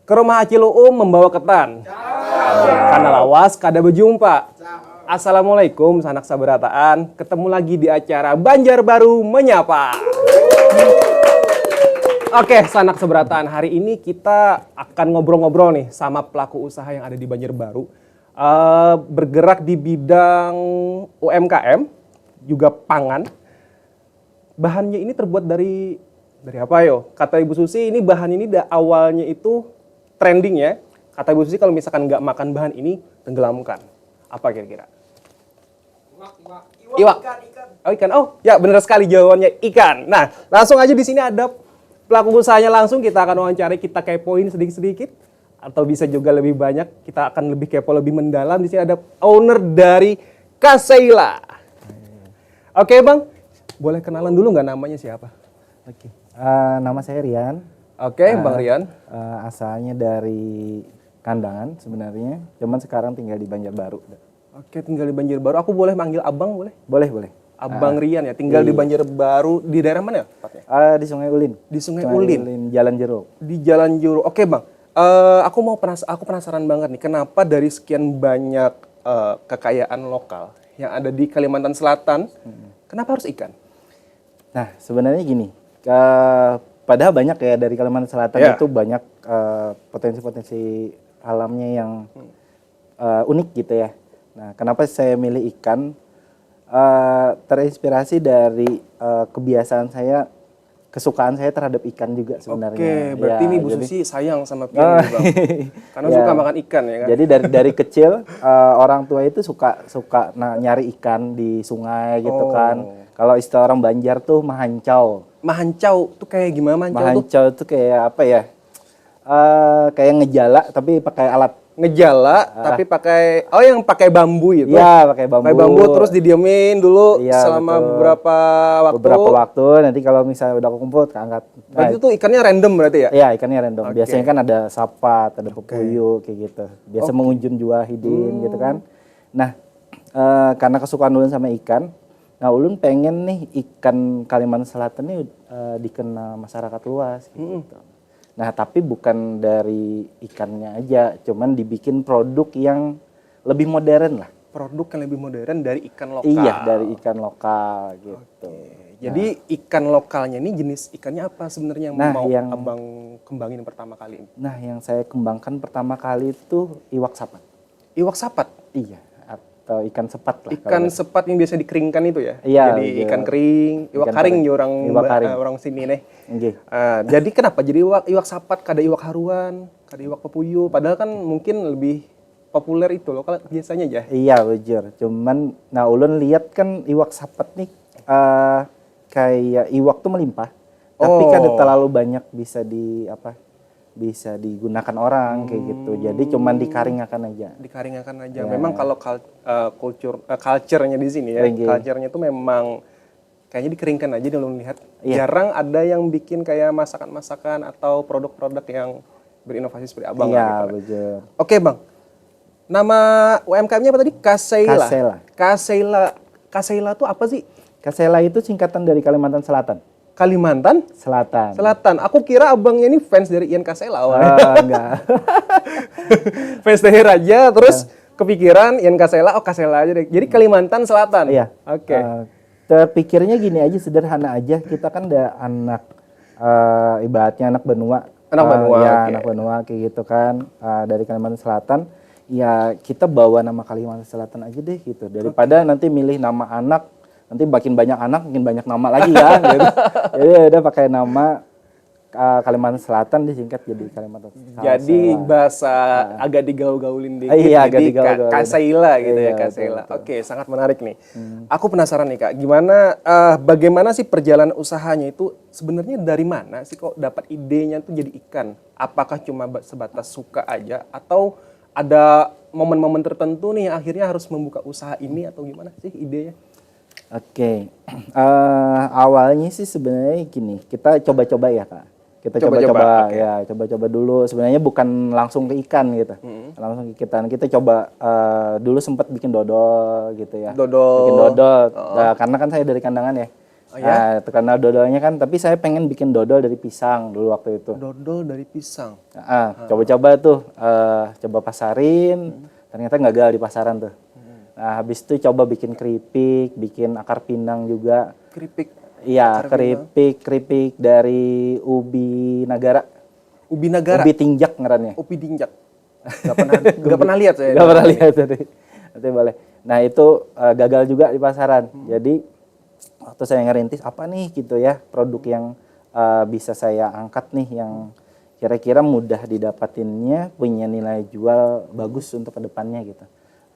Ke rumah Acil membawa ketan. Karena lawas kada berjumpa. Assalamualaikum sanak sabarataan. Ketemu lagi di acara Banjarbaru Menyapa. Oke, sanak sabarataan. Hari ini kita akan ngobrol-ngobrol nih sama pelaku usaha yang ada di Banjarbaru. Bergerak di bidang UMKM, juga pangan. Bahannya ini terbuat dari apa yo? Kata Ibu Susi, ini bahan ini awalnya itu trending ya. Kata Ibu Susi kalau misalkan nggak makan bahan ini tenggelamkan. Apa kira-kira? Iwak. Ikan. Oh, ikan. Oh, ya benar sekali jawabannya ikan. Nah, langsung aja di sini ada pelaku usahanya langsung, kita akan wawancara, kita kepoin sedikit-sedikit atau bisa juga lebih banyak. Kita akan lebih kepo, lebih mendalam. Di sini ada owner dari Kaseila. Oke, Bang. Boleh kenalan dulu nggak namanya siapa? Oke. Nama saya Rian. Oke, Bang Rian. Asalnya dari Kandangan sebenarnya, cuman sekarang tinggal di Banjarbaru. Oke, tinggal di Banjarbaru. Aku boleh manggil Abang, boleh? Boleh. Abang Rian ya, tinggal di Banjarbaru. Di daerah mana tepatnya? Di Sungai Ulin. Di Sungai Ulin. Jalan Jeruk. Di Jalan Jeruk. Oke, Bang. Aku penasaran banget nih, kenapa dari sekian banyak kekayaan lokal yang ada di Kalimantan Selatan, kenapa harus ikan? Nah, sebenarnya gini. Padahal banyak ya dari Kalimantan Selatan itu banyak potensi-potensi alamnya yang unik gitu ya. Nah, kenapa saya milih ikan? Terinspirasi dari kebiasaan saya, kesukaan saya terhadap ikan juga sebenarnya. Oke, berarti ini Bu Susi sayang sama pian ini, Bang. Karena suka makan ikan ya kan. Jadi dari kecil orang tua itu suka nyari ikan di sungai gitu kan. Kalau istilah orang Banjar tuh mahancau. Mahancau tuh kayak gimana mahancau tuh? Mahancau tuh kayak apa ya? Kayak ngejala tapi pakai alat. Ngejala tapi pakai yang pakai bambu itu. Iya, pakai bambu. Pakai bambu terus didiemin dulu selama beberapa waktu. Beberapa waktu, nanti kalau misalnya udah kumpul keangkat. Berarti itu ikannya random berarti ya? Iya, ikannya random. Biasanya kan ada sapat, ada pepuyuh kayak gitu. Biasa mengunjun juga hidin gitu kan. Nah, karena kesukaan Ulun sama ikan, nah Ulun pengen nih ikan Kalimantan Selatan ini dikenal masyarakat luas gitu. Nah, tapi bukan dari ikannya aja, cuman dibikin produk yang lebih modern lah. Produk yang lebih modern dari ikan lokal. Iya, dari ikan lokal gitu. Jadi ikan lokalnya ini jenis ikannya apa sebenarnya yang Abang kembangin pertama kali ini? Nah, yang saya kembangkan pertama kali itu iwak sapat. Iwak sapat? Iya, atau ikan sepat lah. Ikan sepat yang biasa dikeringkan itu ya? Iya. Jadi ikan kering, iwak karing ya orang sini nih. Jadi kenapa jadi iwak sapat, kada iwak haruan, kada iwak pepuyuh, padahal kan mungkin lebih populer itu loh kalau biasanya aja. Iya, bujur. Cuman Ulun lihat kan iwak sapat nih kayak iwak tuh melimpah. Tapi kada terlalu banyak bisa digunakan orang kayak gitu. Jadi cuman dikaringakan aja. Dikaringakan aja. Memang kalau culture-nya di sini ya, culture-nya itu memang kayaknya dikeringkan aja dia belum lihat. Jarang ada yang bikin kayak masakan-masakan atau produk-produk yang berinovasi seperti Abang. Iya, betul. Oke, Bang. Nama UMKM-nya apa tadi? Kaseila. Kaseila itu apa sih? Kaseila itu singkatan dari Kalimantan Selatan. Kalimantan Selatan. Aku kira Abang ini fans dari Ian Kaseila awalnya. Enggak. Fans dari Raja terus kepikiran Ian Kaseila, Kaseila aja deh. Jadi Kalimantan Selatan. Iya. Oke. Terpikirnya gini aja, sederhana aja. Kita kan ada anak ibaratnya anak benua. Anak benua kayak gitu kan, dari Kalimantan Selatan. Ya kita bawa nama Kalimantan Selatan aja deh gitu. Daripada nanti milih nama anak, nanti makin banyak anak, makin banyak nama lagi kan gitu. Jadi udah pakai nama Kalimantan Selatan disingkat jadi Kalimantan Selatan. Jadi bahasa agak digaul-gaulin dikit. Iya, agak jadi digaul-gaulin. Kaseila gitu ya, Kaseila. Oke, sangat menarik nih. Aku penasaran nih Kak, bagaimana sih perjalanan usahanya itu sebenarnya dari mana sih kok dapat idenya tuh jadi ikan? Apakah cuma sebatas suka aja atau ada momen-momen tertentu nih akhirnya harus membuka usaha ini atau gimana sih idenya? Oke. Awalnya sih sebenarnya gini, kita coba-coba ya Kak. Kita coba-coba dulu. Sebenarnya bukan langsung ke ikan gitu. Langsung ke ikan. Kita coba dulu sempat bikin dodol gitu ya. Bikin dodol. Nah, karena kan saya dari Kandangan ya. Oh, ya? Terkenal dodolnya kan, tapi saya pengen bikin dodol dari pisang dulu waktu itu. Dodol dari pisang. Coba-coba tuh, coba pasarin, ternyata gagal di pasaran tuh. Nah, habis itu coba bikin keripik, bikin akar pinang juga. Keripik. Iya, keripik dari ubi nagara. Ubi nagara. Ubi tinjak ngarannya. Ubi tinjak. Gak pernah lihat saya. Gak pernah lihat tadi. Nanti boleh. Nah, itu gagal juga di pasaran. Jadi waktu saya ngerintis apa nih gitu ya, produk yang bisa saya angkat nih yang kira-kira mudah didapatinnya, punya nilai jual bagus untuk kedepannya gitu.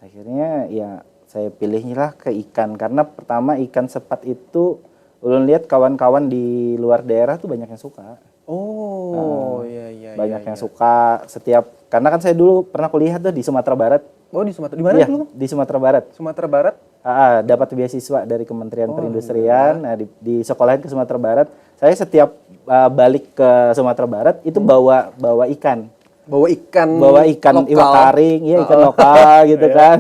Akhirnya ya saya pilihlah ke ikan, karena pertama ikan sepat itu ulun lihat kawan-kawan di luar daerah tuh banyak yang suka. Oh, iya. Banyak yang suka karena kan saya dulu pernah kuliah tuh di Sumatera Barat. Oh, di Sumatera. Di mana dulu? Di Sumatera Barat. Sumatera Barat? Dapat beasiswa dari Kementerian Perindustrian. Nah, di sekolahin ke Sumatera Barat. Saya setiap balik ke Sumatera Barat itu bawa ikan. Bawa ikan Iwak taring, ya ikan lokal gitu kan.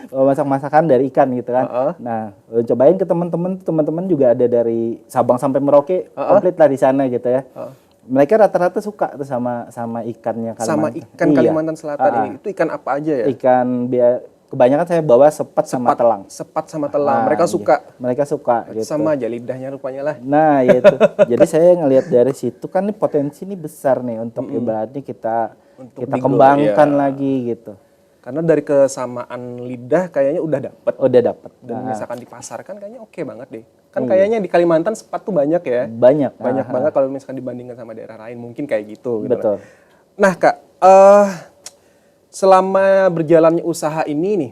Bawa masak-masakan dari ikan gitu kan. Nah, cobain ke teman-teman juga ada dari Sabang sampai Merauke, komplit lah di sana gitu ya. Mereka rata-rata suka tuh sama ikannya Kalimantan. Sama ikan Kalimantan Selatan ini. Itu ikan apa aja ya? Kebanyakan saya bawa sepat sama telang. Sepat sama telang. Mereka suka. Iya. Mereka suka gitu. Sama aja lidahnya rupanya lah. Nah, ya itu. Jadi saya ngelihat dari situ kan nih potensi ini besar nih untuk ibaratnya kita kembangkan lagi gitu. Karena dari kesamaan lidah kayaknya udah dapet. Udah dapet. Dan misalkan dipasarkan kayaknya oke banget deh. Kan kayaknya di Kalimantan sepat tuh banyak ya. Banyak banget kalau misalkan dibandingkan sama daerah lain. Mungkin kayak gitu. Betul. Nah Kak, selama berjalannya usaha ini nih,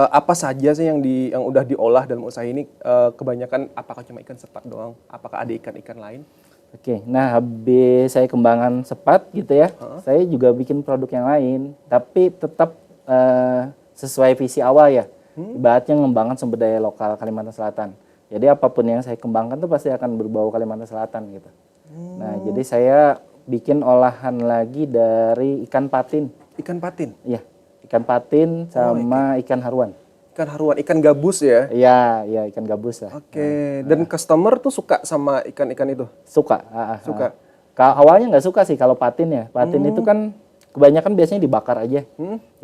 apa saja sih yang udah diolah dalam usaha ini? Kebanyakan apakah cuma ikan sepat doang? Apakah ada ikan-ikan lain? Oke, nah habis saya kembangkan sepat gitu ya, saya juga bikin produk yang lain, tapi tetap sesuai visi awal ya, ibaratnya ngembangkan sumber daya lokal Kalimantan Selatan. Jadi apapun yang saya kembangkan tuh pasti akan berbau Kalimantan Selatan gitu. Nah, jadi saya bikin olahan lagi dari ikan patin. Ikan patin? Iya, ikan patin sama ikan haruan. Ikan haruan, ikan gabus ya? Iya, ikan gabus lah. Oke, dan customer tuh suka sama ikan-ikan itu? Suka. Suka. Awalnya nggak suka sih kalau patin ya. Patin itu kan kebanyakan biasanya dibakar aja.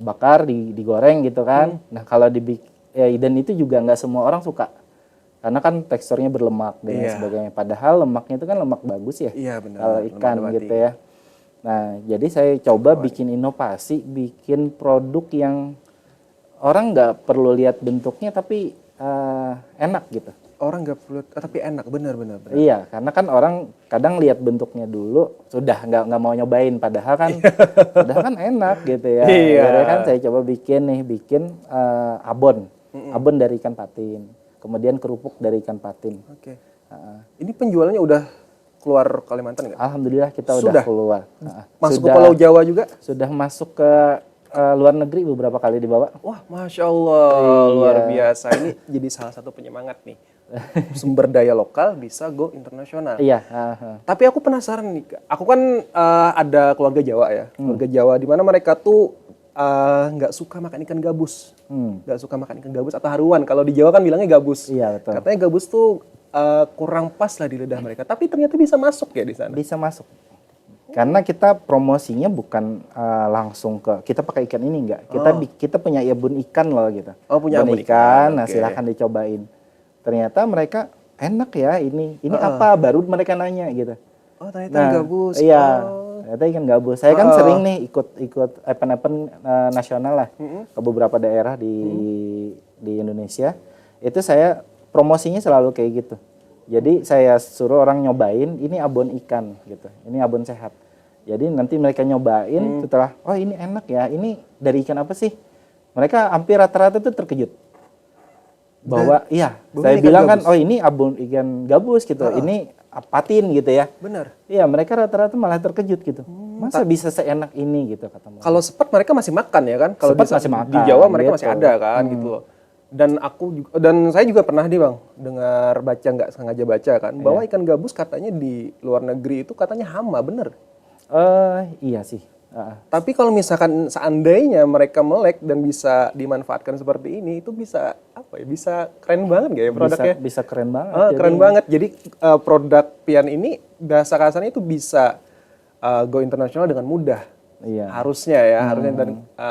Dibakar, digoreng gitu kan. Nah, kalau dan itu juga nggak semua orang suka. Karena kan teksturnya berlemak dan sebagainya. Padahal lemaknya itu kan lemak bagus ya. Iya benar. Kalau ikan gitu ya. Nah, jadi saya coba bikin inovasi, bikin produk yang orang nggak perlu lihat bentuknya tapi enak gitu. Orang nggak perlu, tapi enak, benar. Iya, karena kan orang kadang lihat bentuknya dulu sudah nggak mau nyobain, padahal kan enak gitu ya. Jadi kan saya coba bikin abon dari ikan patin, kemudian kerupuk dari ikan patin. Oke. Ini penjualannya udah keluar Kalimantan nggak? Alhamdulillah kita udah keluar. Masuk ke Pulau Jawa juga? Sudah masuk ke luar negeri beberapa kali dibawa. Wah, Masya Allah, luar biasa. Ini jadi salah satu penyemangat nih. Sumber daya lokal bisa go internasional. Iya. Tapi aku penasaran nih, Kak. Aku kan ada keluarga Jawa ya. Keluarga Jawa di mana mereka tuh nggak suka makan ikan gabus. Nggak suka makan ikan gabus atau haruan. Kalau di Jawa kan bilangnya gabus. Iya, betul. Katanya gabus tuh kurang pas lah di lidah mereka. Tapi ternyata bisa masuk ya di sana. Bisa masuk. Karena kita promosinya bukan langsung kita pakai ikan ini enggak. Kita punya abon ikan loh gitu. Oh, punya abon ikan. Nah, silahkan dicobain. Ternyata mereka enak ya ini apa? Baru mereka nanya gitu. Oh, ternyata gabus. Iya. Ternyata ikan gabus. Saya kan sering nih ikut event-event nasional lah ke beberapa daerah di Indonesia. Itu saya promosinya selalu kayak gitu. Jadi saya suruh orang nyobain, ini abon ikan gitu, ini abon sehat. Jadi nanti mereka nyobain setelah, oh ini enak ya, ini dari ikan apa sih? Mereka hampir rata-rata tuh terkejut. Bahwa saya bilang kan, oh ini abon ikan gabus gitu, ini patin gitu ya. Benar. Iya, mereka rata-rata malah terkejut gitu. Masa bisa seenak ini gitu kata mereka. Kalau sepat mereka masih makan ya kan? Kalau masih makan, di Jawa mereka masih ada kan gitu loh. Dan saya juga pernah nih Bang dengar nggak sengaja baca kan bahwa ikan gabus katanya di luar negeri itu katanya hama, bener? Iya sih. Tapi kalau misalkan seandainya mereka melek dan bisa dimanfaatkan seperti ini, itu bisa apa ya? Bisa keren banget gak ya produknya? Bisa keren banget. Keren banget. Jadi produk Pian ini bahasa kasarnya itu bisa go internasional dengan mudah. Iya. Harusnya ya, harusnya dan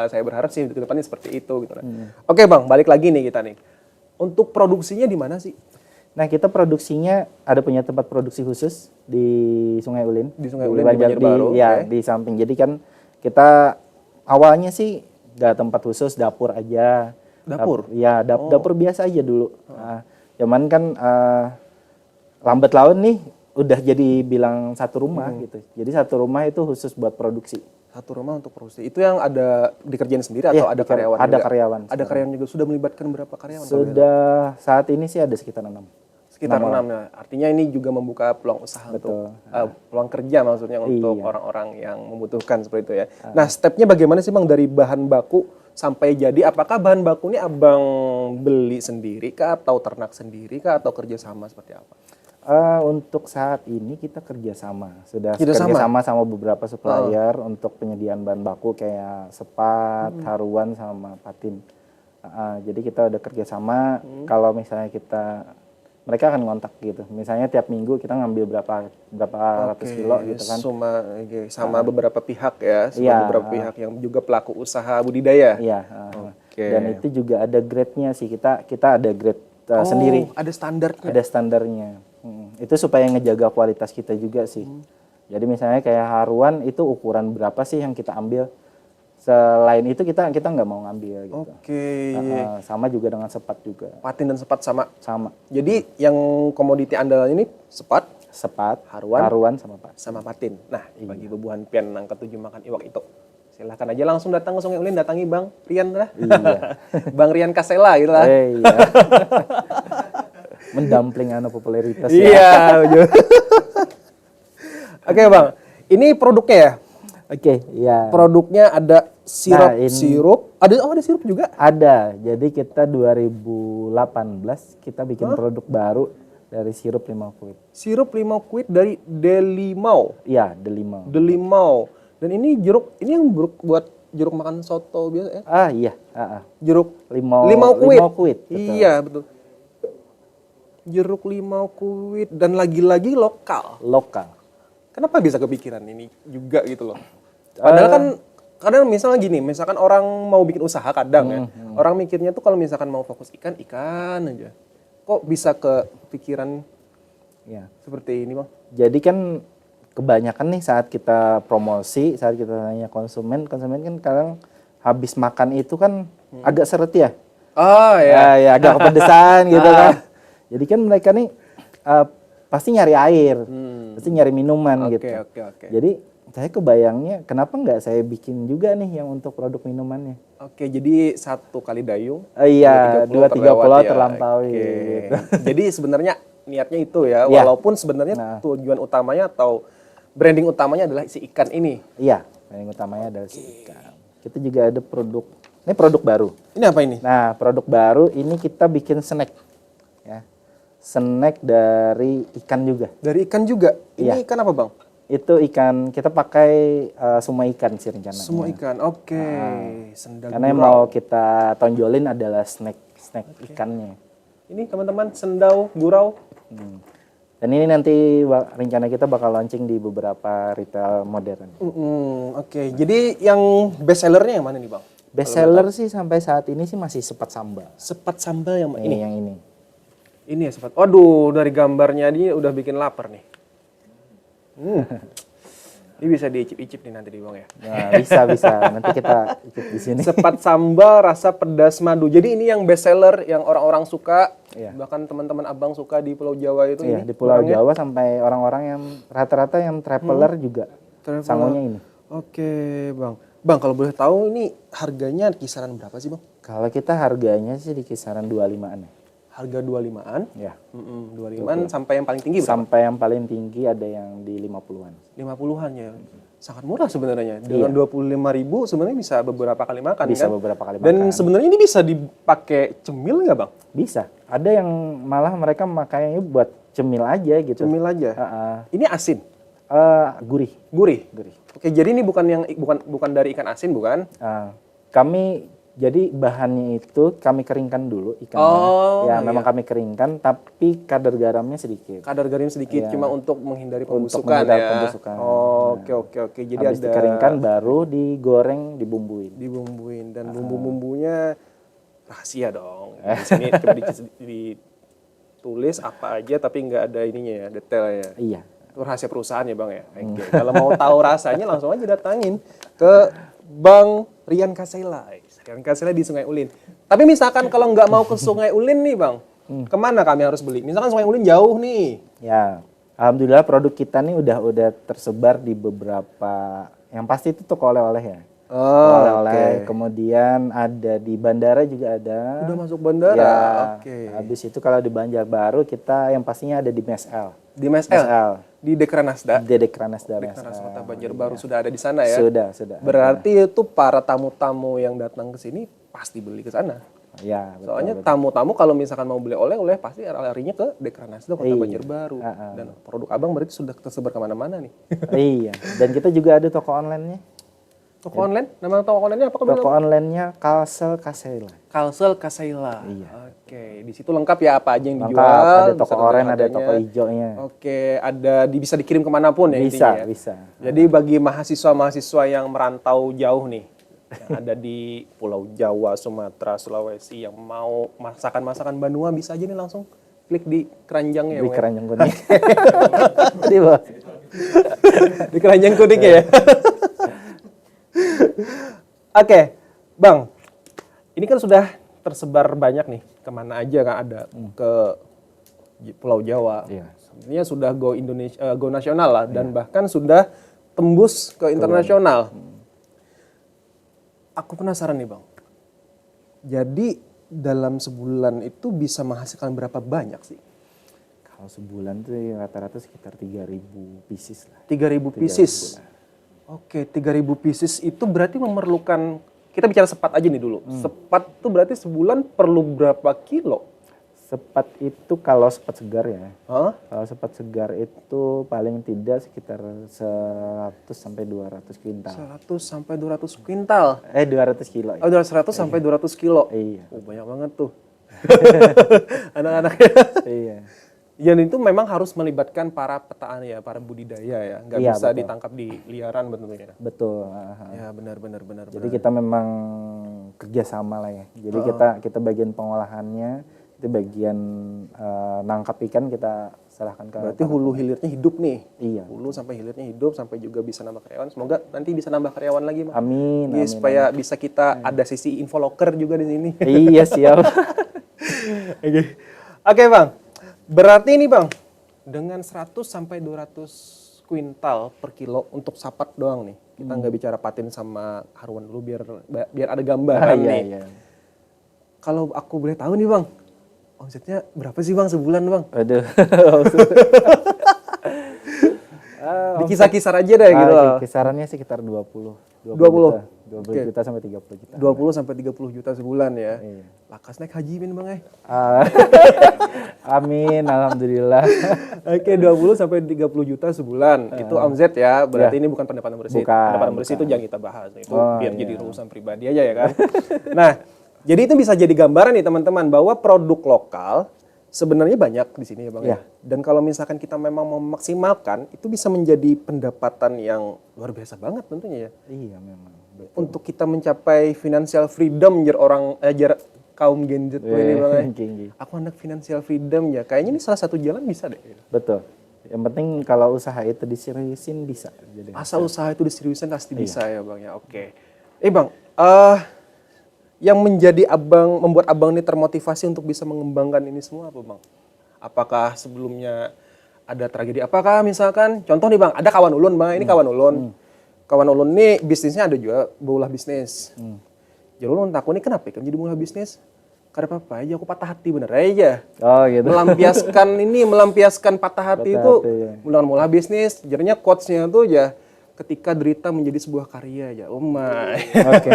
saya berharap sih ke depannya seperti itu gitu. Oke Bang, balik lagi nih kita nih. Untuk produksinya di mana sih? Nah, kita produksinya ada punya tempat produksi khusus di Sungai Ulin. Di Sungai Ulin di Banjarbaru. Ya, di samping. Jadi kan kita awalnya sih nggak tempat khusus, dapur aja. Dapur? Dapur biasa aja dulu. Nah, cuman kan lambat laun nih udah jadi bilang satu rumah gitu. Jadi satu rumah itu khusus buat produksi. Satu rumah untuk produksi. Itu yang ada dikerjain sendiri atau ada karyawan? Ada juga? karyawan. Ada karyawan juga. Sudah melibatkan berapa karyawan? Sudah saat ini sih ada sekitar 6. Sekitar 6 ya. Artinya ini juga membuka peluang usaha untuk peluang kerja maksudnya untuk orang-orang yang membutuhkan seperti itu ya. Nah, stepnya bagaimana sih Bang dari bahan baku sampai jadi? Apakah bahan baku ini Abang beli sendiri kah atau ternak sendiri kah atau kerjasama seperti apa? Untuk saat ini kita kerjasama, sudah kerjasama sama beberapa supplier untuk penyediaan bahan baku kayak sepat, haruan sama patin. Jadi kita udah kerjasama. Kalau misalnya mereka akan ngontak gitu. Misalnya tiap minggu kita ngambil berapa ratus kilo gitu kan. Sama beberapa pihak ya, beberapa pihak yang juga pelaku usaha budidaya. Iya. Dan itu juga ada grade-nya sih. Kita ada grade sendiri. Ada standarnya. Ada standarnya. Itu supaya ngejaga kualitas kita juga sih. Jadi misalnya kayak haruan itu ukuran berapa sih yang kita ambil. Selain itu kita nggak mau ngambil gitu. Sama juga dengan sepat juga. Patin dan sepat sama. Sama. Jadi yang komoditi andalan ini sepat, haruan sama patin. Nah, bagi bebuhan Pian yang ketujuh makan iwak itu. Silahkan aja langsung datang ke Sungai Ulin, datangi Bang Rian lah. Iya. Bang Rian Kasela gitu lah. Iya. Mendampling popularitas ya. Iya. Oke Bang, ini produknya ya? Oke, ya. Produknya ada sirup. Ada sirup juga? Ada. Jadi kita 2018 kita bikin produk baru dari sirup limau kuit. Sirup limau kuit dari Delimau. Iya, Delimau. Delimau. Dan ini yang buat jeruk makan soto biasa ya? Iya. Jeruk limau kuit. Betul. Iya, betul. Jeruk limau kuit dan lagi-lagi lokal. Kenapa bisa kepikiran ini juga gitu loh? Padahal kan kadang misalnya gini, misalkan orang mau bikin usaha kadang ya, orang mikirnya tuh kalau misalkan mau fokus ikan aja. Kok bisa kepikiran seperti ini Bang? Jadi kan kebanyakan nih saat kita promosi, saat kita tanya konsumen kan kadang habis makan itu kan agak seret ya. Ya agak kepedesan gitu kan. Jadi kan mereka nih pasti nyari air, pasti nyari minuman gitu. Oke. Jadi saya kebayangnya kenapa nggak saya bikin juga nih yang untuk produk minumannya. Oke, jadi 1 kali dayung. Iya, 2-3 pulau terlampaui. Gitu. Jadi sebenarnya niatnya itu ya, walaupun sebenarnya tujuan utamanya atau branding utamanya adalah si ikan ini. Iya, branding utamanya adalah si ikan. Kita juga ada ini produk baru. Ini apa ini? Nah, produk baru ini kita bikin snack. Ya. Snack dari ikan juga. Dari ikan juga? Ini ikan apa Bang? Itu ikan, kita pakai semua ikan sih rencananya. Semua ikan, oke. Sendal karena yang mau kita tonjolin adalah snack ikannya. Ini teman-teman sendau gurau. Dan ini nanti rencana kita bakal launching di beberapa retail modern. Oke, jadi yang best sellernya yang mana nih Bang? Best seller sih sampai saat ini sih masih sepat sambal. Sepat sambal yang ini? Yang ini. Ini ya sepat. Waduh, dari gambarnya dia udah bikin lapar nih. Ini bisa diicip-icip nih nanti di Bang ya. Nah, bisa. Nanti kita icip di sini. Sepat sambal rasa pedas madu. Jadi ini yang best seller yang orang-orang suka. Bahkan teman-teman Abang suka di Pulau Jawa itu. Iya, di Pulau Jawa sampai orang-orang yang rata-rata yang traveler juga. Sangonya ini. Oke, Bang. Bang, kalau boleh tahu ini harganya kisaran berapa sih, Bang? Kalau kita harganya sih di kisaran 25-an ya. Harga 25-an? Ya. 25-an sampai yang paling tinggi berapa? Sampai yang paling tinggi ada yang di 50-an. 50-an ya. Sangat murah sebenarnya. Dengan 25.000 sebenarnya bisa beberapa kali makan bisa kan? Beberapa kali makan. Dan sebenarnya ini bisa dipakai cemil nggak, Bang? Bisa. Ada yang malah mereka makanya buat cemil aja gitu. Cemil aja? Ini asin? Gurih. Gurih. Gurih. Oke, jadi ini bukan dari ikan asin, bukan? Kami jadi bahannya itu kami keringkan dulu ikannya. Oh, Memang kami keringkan, tapi kadar garamnya sedikit. Kadar garam sedikit, cuma untuk menghindari pembusukan menghindari ya. pembusukan. Oke. Jadi Habis ada dikeringkan baru digoreng, dibumbuin dan bumbu-bumbunya rahasia dong. Di sini coba ditulis apa aja tapi nggak ada ininya ya, detailnya. Iya. Itu rahasia perusahaan ya Bang ya. Oke. Kalau mau tahu rasanya langsung aja datangin ke Bang Rian Kasela. Rian Kasela di Sungai Ulin. Tapi misalkan kalau nggak mau ke Sungai Ulin nih Bang, kemana kami harus beli? Misalkan Sungai Ulin jauh nih. Ya, alhamdulillah produk kita nih udah tersebar di beberapa, yang pasti itu toko oleh-oleh ya. Oleh-oleh. Kemudian ada di bandara juga ada. Udah masuk bandara. Ya, habis itu kalau di Banjarbaru kita yang pastinya ada di MESL. Di MESL. Di Dekranasda. Di Dekranasda. Dekranasda Kota Banjarbaru sudah ada di sana ya. Sudah. Berarti itu para tamu-tamu yang datang ke sini pasti beli ke sana. Ya, betul, soalnya tamu-tamu kalau misalkan mau beli oleh-oleh pasti larinya ke Dekranasda Kota Banjarbaru. Dan produk Abang berarti sudah tersebar kemana-mana nih. Iya. Dan kita juga ada toko online-nya. Toko online? Nama toko online-nya apa? Toko online-nya Kalsel Kasela. Kalsel Kasela. Iya. Oke, di situ lengkap ya apa aja yang dijual. Ada toko oranye, ada toko hijaunya. Oke, bisa dikirim kemanapun ya intinya. Bisa. Jadi bagi mahasiswa-mahasiswa yang merantau jauh nih, yang ada di Pulau Jawa, Sumatera, Sulawesi, yang mau masakan-masakan Banua bisa aja nih langsung klik di keranjangnya. Di keranjang kuning. Di keranjang kuning ya. Oke, Bang, ini kan sudah tersebar banyak nih, kemana aja kan ada ke Pulau Jawa. Iya. Sebenarnya sudah go Indonesia, go nasional lah, dan bahkan sudah tembus ke internasional. Aku penasaran nih Bang, jadi dalam sebulan itu bisa menghasilkan berapa banyak sih? Kalau sebulan tuh rata-rata sekitar 3.000 pieces lah. 3.000 pieces? Oke, 3.000 pieces itu berarti memerlukan, kita bicara sepat aja nih dulu. Sepat itu berarti sebulan perlu berapa kilo? Sepat itu kalau sepat segar ya. Hah? Kalau sepat segar itu paling tidak sekitar 100 sampai 200 kuintal. 100 sampai 200 kuintal? 200 kilo. Ya. Oh, 100 sampai 200 kilo? Iya. Oh, banyak banget tuh. Anak-anaknya. Iya. Yang itu memang harus melibatkan para petani ya, para budidaya ya. Nggak bisa ditangkap di liaran bentuknya. Betul. Ya benar. Jadi kita memang kerjasama lah ya. Jadi kita bagian pengolahannya, itu bagian nangkap ikan kita serahkan ke. Berarti hulu hilirnya hidup nih. Iya. Hulu sampai hilirnya hidup, sampai juga bisa nambah karyawan. Semoga nanti bisa nambah karyawan lagi, Bang. Amin. Supaya bisa kita ada sisi infoloker juga di sini. Iya, siap. Oke, Bang. Berarti ini Bang, dengan 100 sampai 200 kuintal per kilo untuk sapat doang nih. Kita nggak bicara patin sama haruan dulu biar ada gambaran nih. Iya. Kalau aku boleh tahu nih Bang, omsetnya berapa sih Bang sebulan Bang? Aduh. Di kisar-kisar aja deh gitu. Kisarannya sekitar 20 juta sampai 30 juta. 20 sampai 30 juta sebulan ya. Iya. Lakas naik haji min Bang Amin, alhamdulillah. Oke, 20 sampai 30 juta sebulan. Itu omset ya. Berarti ini bukan pendapatan bersih. Pendapatan bersih itu jangan kita bahas. Itu biar jadi urusan pribadi aja ya kan. Nah, jadi itu bisa jadi gambaran nih teman-teman bahwa produk lokal sebenarnya banyak di sini ya Bang ya. Dan kalau misalkan kita memang memaksimalkan, itu bisa menjadi pendapatan yang luar biasa banget tentunya ya. Iya memang. Betul. Untuk kita mencapai financial freedom jar kaum Gen Z ini Bang ya. Aku anak financial freedom ya. Kayaknya ini salah satu jalan bisa deh. Betul. Yang penting kalau usaha itu diseriusin bisa. Asal usaha itu diseriusin pasti bisa ya Bang ya. Oke. Bang, yang membuat abang ini termotivasi untuk bisa mengembangkan ini semua apa Bang? Apakah sebelumnya ada tragedi? Apakah misalkan, contoh nih Bang, ada kawan ulun Bang, ini kawan ulun. Kawan ulun nih bisnisnya ada juga, beulah bisnis. Jadi ulun takut nih kenapa kan jadi beulah bisnis? Karena apa aja aku patah hati bener aja. Oh gitu. Melampiaskan patah hati itu mula-mula bisnis. Jadinya quotes-nya tuh ya ketika derita menjadi sebuah karya ya. Oh my. Oke.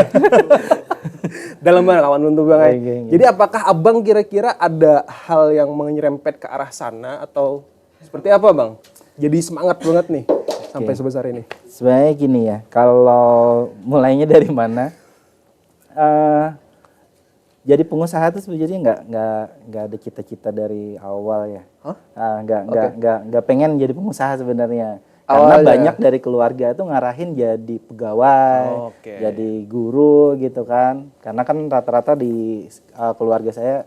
Dalam banget kawan untuk Bang. Jadi apakah Abang kira-kira ada hal yang menyerempet ke arah sana atau seperti apa Bang? Jadi semangat banget nih. sampai sebesar ini? Sebenarnya gini ya, kalau mulainya dari mana? Jadi pengusaha itu sebenarnya nggak ada cita-cita dari awal ya. Hah? Nggak pengen jadi pengusaha sebenarnya. Karena Awalnya. banyak dari keluarga itu ngarahin jadi pegawai, Oke. jadi guru gitu kan. Karena kan rata-rata di keluarga saya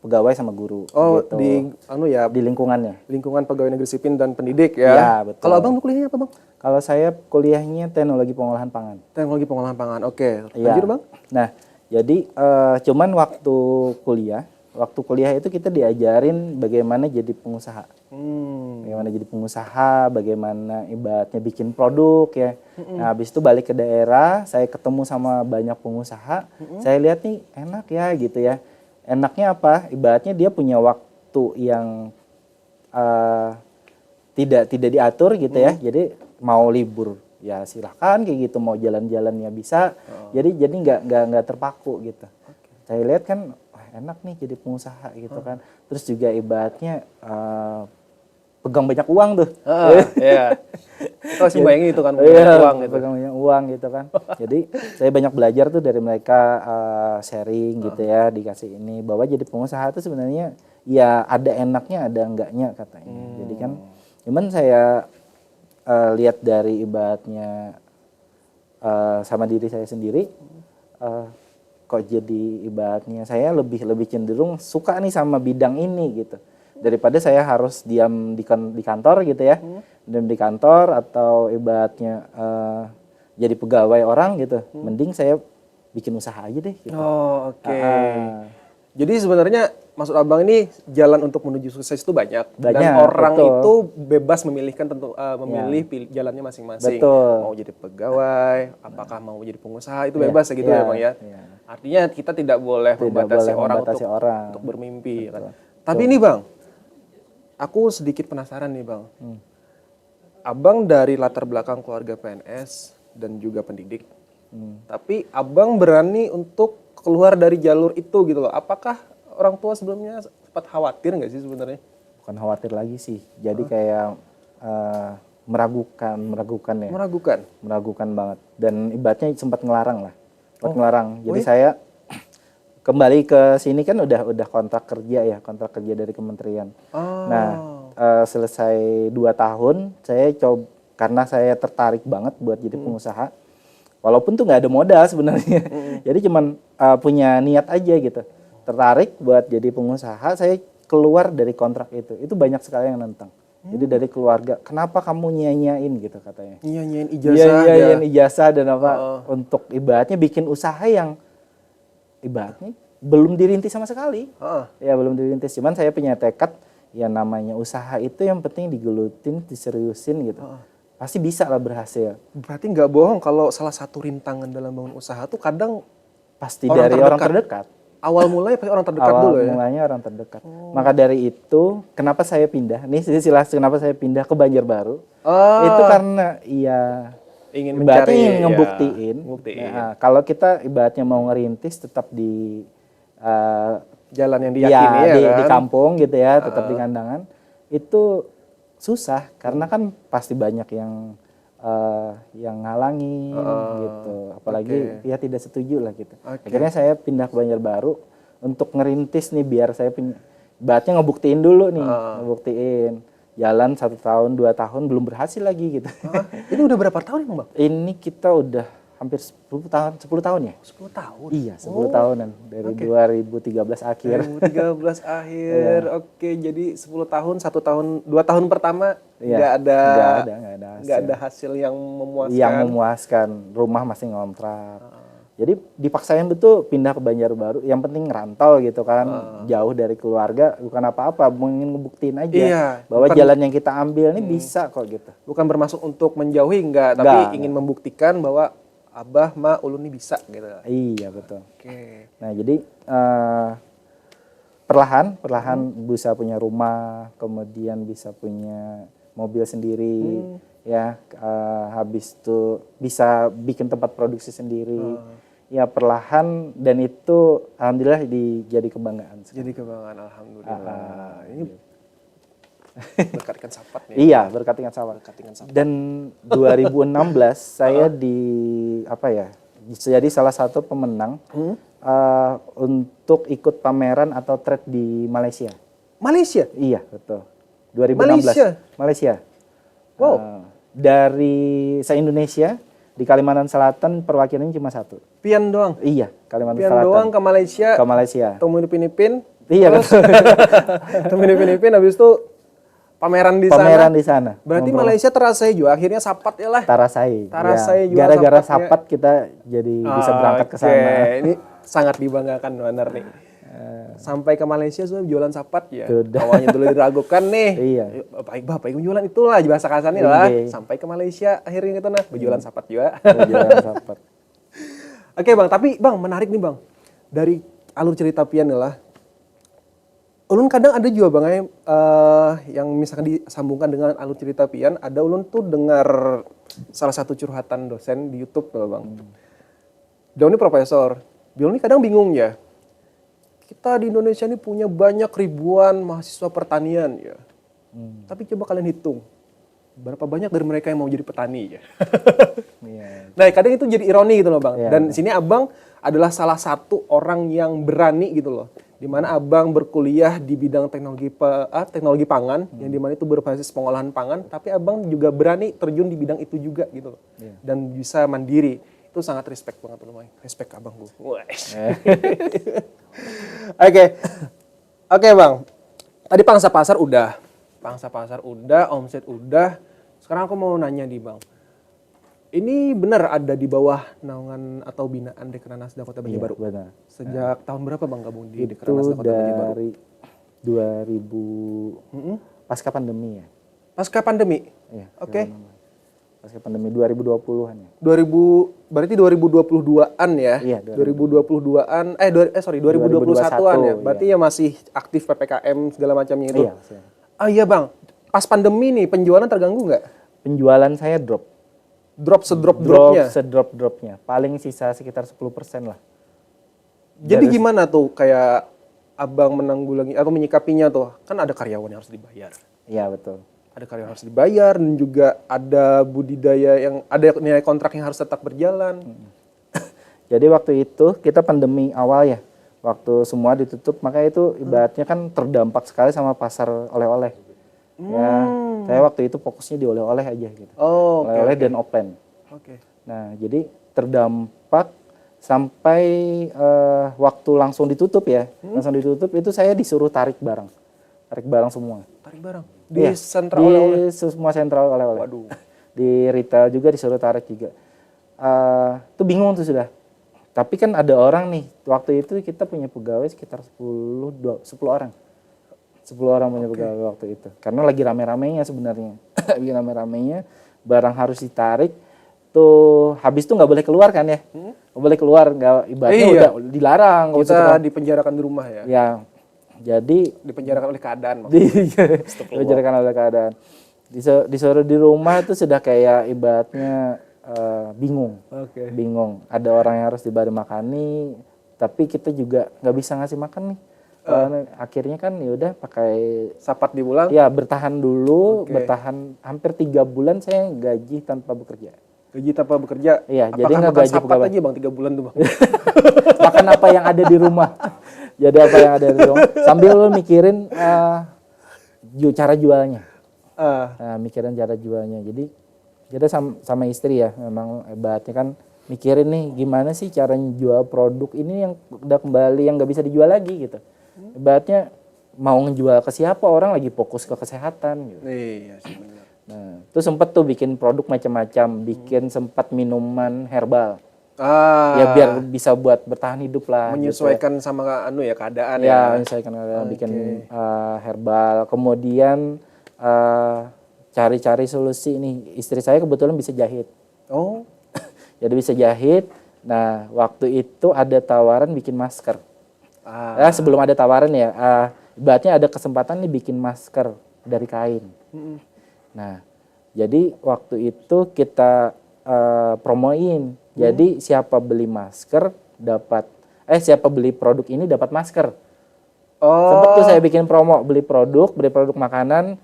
pegawai sama guru Oh, gitu. di Di lingkungannya. lingkungan pegawai negeri sipil dan pendidik ya. Iya, betul. Kalau abang kuliahnya apa bang? Kalau saya kuliahnya teknologi pengolahan pangan. Teknologi pengolahan pangan. Oke. Iya. Lanjut bang. Nah, jadi cuman waktu kuliah itu kita diajarin bagaimana jadi pengusaha. Bagaimana jadi pengusaha, bagaimana ibaratnya bikin produk ya. Nah, habis itu balik ke daerah, saya ketemu sama banyak pengusaha, saya lihat nih enak ya gitu ya. Enaknya apa? Ibaratnya dia punya waktu yang tidak diatur gitu ya. Jadi mau libur ya silahkan kayak gitu, mau jalan-jalan ya bisa. Jadi nggak terpaku gitu. Saya lihat kan wah, enak nih jadi pengusaha gitu kan. Terus juga ibaratnya pegang banyak uang tuh. Iya. Kita masih bayangin itu kan uang gitu. Pegang banyak uang gitu kan. Jadi saya banyak belajar tuh dari mereka sharing gitu ya, dikasih ini bahwa jadi pengusaha itu sebenarnya ya ada enaknya ada enggaknya katanya. Jadi kan cuman saya lihat dari ibaratnya sama diri saya sendiri kok jadi ibaratnya saya lebih cenderung suka nih sama bidang ini gitu daripada saya harus diam di kantor gitu ya, diam di kantor atau ibaratnya jadi pegawai orang gitu, mending saya bikin usaha aja deh gitu. Oh, oke. Jadi sebenarnya maksud abang ini jalan untuk menuju sukses itu banyak dan orang betul. itu bebas memilihkan memilih jalannya masing-masing. Betul. Mau jadi pegawai, apakah mau jadi pengusaha itu bebas ya gitu ya bang ya. Artinya kita tidak boleh membatasi orang untuk bermimpi. Ya kan? Tapi ini bang, aku sedikit penasaran nih bang. Abang dari latar belakang keluarga PNS dan juga pendidik, tapi abang berani untuk keluar dari jalur itu gitu loh. Apakah orang tua sebelumnya sempat khawatir nggak sih sebenarnya? Bukan khawatir lagi sih, jadi kayak meragukan ya. Meragukan banget. Dan ibaratnya sempat ngelarang lah. Jadi saya kembali ke sini kan udah kontrak kerja dari kementerian. Nah, selesai 2 tahun saya coba karena saya tertarik banget buat jadi pengusaha. Walaupun tuh nggak ada modal sebenarnya. Jadi cuman punya niat aja gitu. Tertarik buat jadi pengusaha, saya keluar dari kontrak itu. Itu banyak sekali yang nentang. Jadi dari keluarga, kenapa kamu nyanyain gitu katanya. Nyanyain ijazah. Nyanyain ijazah dan apa untuk ibaratnya bikin usaha yang ibaratnya belum dirintis sama sekali. Ya belum dirintis, cuman saya punya tekad ya namanya usaha itu yang penting digelutin, diseriusin gitu. Pasti bisa lah berhasil. Berarti nggak bohong kalau salah satu rintangan dalam bangun usaha tuh kadang pasti dari orang terdekat. Awal mulanya pasti orang terdekat dulu ya? Awal mulanya orang terdekat. Maka dari itu, kenapa saya pindah? Nih kenapa saya pindah ke Banjarbaru? Itu karena ya ingin ngebuktiin. Nah, kalau kita ibaratnya mau ngerintis tetap di jalan yang diyakini di kampung gitu ya, tetap di kandangan. Itu susah karena kan pasti banyak yang ngalangin gitu, apalagi ya tidak setuju lah gitu. Akhirnya saya pindah ke Banjarbaru untuk ngerintis nih biar saya ibaratnya ngebuktiin dulu nih, ngebuktiin jalan 1 tahun 2 tahun belum berhasil lagi gitu. Ini udah berapa tahun ya bang? Ini kita udah hampir 10 tahun ya? 10 tahun? Iya 10 tahunan dari 2013 akhir. 2013 akhir, oke. Jadi 10 tahun, 1 tahun, 2 tahun pertama nggak ada hasil yang memuaskan. Yang memuaskan, rumah masih ngontrak. Jadi dipaksain betul pindah ke Banjarbaru, yang penting ngerantau gitu kan, jauh dari keluarga, bukan apa-apa, ingin ngebuktiin aja bahwa jalan yang kita ambil ini bisa kok gitu. Bukan bermaksud untuk menjauhi, tapi ingin membuktikan bahwa Abah, Ma, Ulun ini bisa gitu. Iya betul. Oke. Nah jadi perlahan bisa punya rumah, kemudian bisa punya mobil sendiri, ya habis itu bisa bikin tempat produksi sendiri. Ya perlahan dan itu alhamdulillah jadi kebanggaan. Jadi kebanggaan alhamdulillah. Ini Berkat ikan sapat nih. Iya, berkat ikan sapat. Berkat ikan sapat. Dan 2016 saya jadi salah satu pemenang untuk ikut pameran atau trade di Malaysia. Malaysia? Iya, betul. 2016. Malaysia. Wow. Dari se-Indonesia, di Kalimantan Selatan perwakilannya cuma satu. Pian doang? Iya, Kalimantan Pian Selatan. doang ke Malaysia. Ke Malaysia. Temu di Filipina. Iya, betul. Temu di Filipina, habis itu pameran di sana. Pameran di sana. Berarti Malaysia terasai juga, akhirnya sapat ya lah. Tarasai. Tarasai Ya. juga Gara-gara sapatnya. sapat kita jadi bisa berangkat ke sana. Ini sangat dibanggakan benar nih. Sampai ke Malaysia sudah jualan sapat ya. Sudah. Awalnya dulu diragukan nih. Iya. Baik bapak jualan itulah bahasa kasarnya lah. Iya. Sampai ke Malaysia akhirnya kita berjualan sapat juga. Jualan sapat. Oke bang, tapi bang menarik nih bang. Dari alur cerita Pian lah. Ulun kadang ada juga bang yang misalkan disambungkan dengan alur cerita Pian, ada ulun tuh dengar salah satu curhatan dosen di YouTube loh bang. Dia ini profesor. Dia ini kadang bingung ya. Kita di Indonesia ini punya banyak ribuan mahasiswa pertanian ya. Tapi coba kalian hitung. Berapa banyak dari mereka yang mau jadi petani ya. Iya. Nah kadang itu jadi ironi gitu loh bang. Iya. Dan di sini abang adalah salah satu orang yang berani gitu loh. Dimana abang berkuliah di bidang teknologi pangan. Yang dimana itu berbasis pengolahan pangan. Tapi abang juga berani terjun di bidang itu juga gitu loh. Iya. Dan bisa mandiri. Itu sangat respect banget loh. Respect abang gue. Oke bang. Tadi pangsa pasar udah. Omset udah. Sekarang aku mau nanya nih bang. Ini benar ada di bawah naungan atau binaan Dekranasda Kota Banjarbaru? Iya, benar. Sejak tahun berapa bang gabung di Itu Dekranasda Kota Banjarbaru? dari 2000 pasca pandemi ya. Pasca pandemi? Iya. Oke. Pasca pandemi 2020-an ya. berarti 2022-an ya? Iya, 2022-an, 2021-an ya? Berarti iya. ya masih aktif PPKM segala macamnya itu? Iya. Iya bang, pas pandemi nih penjualan terganggu nggak? Penjualan saya drop. Drop sedrop-dropnya? Sedrop-dropnya. Paling sisa sekitar 10% lah. Jadi gimana tuh kayak abang menanggulangi atau menyikapinya tuh? Kan ada karyawan yang harus dibayar. Iya, betul. Ada karyawan yang harus dibayar dan juga ada budidaya yang ada nilai kontrak yang harus tetap berjalan. Jadi waktu itu kita pandemi awal ya. Waktu semua ditutup, maka itu ibaratnya kan terdampak sekali sama pasar oleh-oleh. Ya, saya waktu itu fokusnya di oleh-oleh aja gitu. Oh, Oleh-oleh dan open. Oke. Nah, jadi terdampak sampai waktu langsung ditutup ya. Langsung ditutup itu saya disuruh tarik barang. Tarik barang semua. Tarik barang di Iya, sentral di oleh-oleh. semua sentral oleh-oleh. Waduh. Di retail juga disuruh tarik juga. Itu bingung tuh sudah. Tapi kan ada orang nih, waktu itu kita punya pegawai sekitar 10 orang. 10 orang punya pegawai waktu itu. Karena lagi rame-ramenya sebenarnya. Lagi rame-ramenya, barang harus ditarik. Tuh habis itu nggak boleh keluar kan ya? Nggak boleh keluar, nggak ibaratnya udah dilarang. Kita dipenjarakan di rumah ya. Ya, jadi Dipenjarakan oleh keadaan. dipenjarakan oleh keadaan. Disuruh di rumah itu sudah kayak ibaratnya bingung. Oke. Bingung. Ada orang yang harus diberi makani, tapi kita juga nggak bisa ngasih makan nih. Akhirnya kan ya udah pakai Sapat di bulan. ya bertahan dulu, bertahan hampir 3 bulan saya gaji tanpa bekerja. Gaji tanpa bekerja. Iya, Apakah jadi nggak makan gaji sapat pegawai. aja bang 3 bulan tuh bang. Makan apa yang ada di rumah. Jadi apa yang ada di rumah. Sambil mikirin cara jualnya. Nah, mikirin cara jualnya. Jadi sama istri ya, memang hebatnya kan mikirin nih gimana sih cara jual produk ini yang udah kembali yang nggak bisa dijual lagi gitu. Hebatnya mau ngejual ke siapa, orang lagi fokus ke kesehatan gitu. Iya sih benar. Nah, itu sempet tuh bikin produk macam-macam, bikin sempat minuman herbal. Ya biar bisa buat bertahan hidup lah. Menyesuaikan sama keadaan ya. Ya, menyesuaikan keadaan, bikin herbal. Kemudian cari-cari solusi nih. Istri saya kebetulan bisa jahit. Oh. Jadi bisa jahit. Nah, waktu itu ada tawaran bikin masker. Sebelum ada tawaran ya, ibaratnya ada kesempatan nih bikin masker dari kain. Nah, jadi waktu itu kita promoin. Jadi siapa beli masker dapat, siapa beli produk ini dapat masker. Sempet tuh saya bikin promo, beli produk makanan,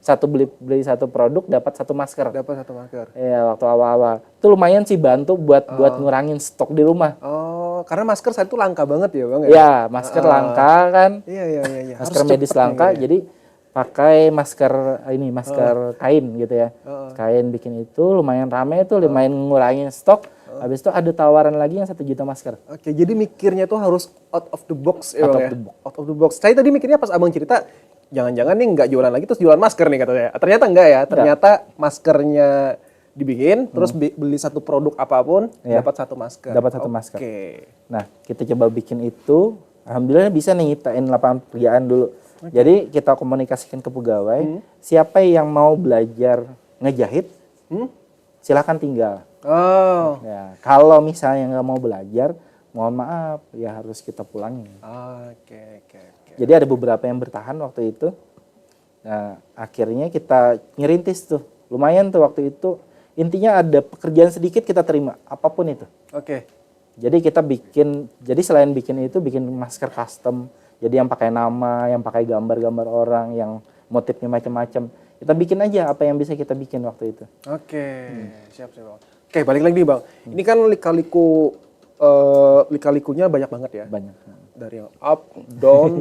beli satu produk dapat satu masker. Dapat satu masker. Iya, waktu awal-awal. Itu lumayan sih bantu buat ngurangin stok di rumah. Oh, karena masker saat itu langka banget ya Bang ya? Iya, masker langka kan. Iya. Masker medis langka, jadi pakai masker kain gitu ya. Kain bikin itu lumayan rame tuh, lumayan ngurangin stok. Habis itu ada tawaran lagi yang 1 juta masker. Oke, jadi mikirnya tuh harus out of the box ya Out Bang of ya? the box. Out of the box. Saya tadi mikirnya pas Abang cerita, jangan-jangan nih nggak jualan lagi terus jualan masker nih katanya. Ternyata enggak ya, ternyata maskernya dibikin, terus beli satu produk apapun, dapat satu masker. Dapat satu masker. Oke. Nah, kita coba bikin itu. Alhamdulillah bisa nih nyiptain lapangan pekerjaan dulu. Jadi kita komunikasikan ke pegawai, siapa yang mau belajar ngejahit, silakan tinggal. Oh. Ya, kalau misalnya nggak mau belajar, mohon maaf, ya harus kita pulangin. Oke. Jadi ada beberapa yang bertahan waktu itu. Nah, akhirnya kita ngerintis tuh. Lumayan tuh waktu itu. Intinya ada pekerjaan sedikit kita terima, apapun itu. Oke. Jadi kita selain bikin itu, bikin masker custom. Jadi yang pakai nama, yang pakai gambar-gambar orang, yang motifnya macam-macam. Kita bikin aja apa yang bisa kita bikin waktu itu. Oke. Siap Bang. Oke, balik lagi nih Bang. Ini kan lika-likunya banyak banget ya. Banyak. Dari yang up,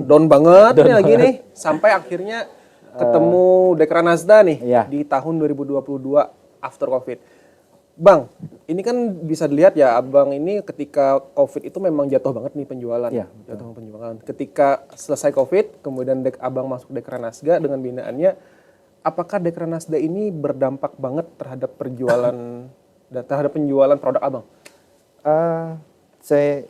down banget nih lagi nih. Sampai akhirnya ketemu Dekranasda nih di tahun 2022 after COVID. Bang, ini kan bisa dilihat ya Abang ini ketika COVID itu memang jatuh banget nih penjualan. Iya, jatuh penjualan. Ketika selesai COVID, kemudian Abang masuk Dekranasda dengan binaannya, apakah Dekranasda ini berdampak banget terhadap terhadap penjualan produk Abang? Saya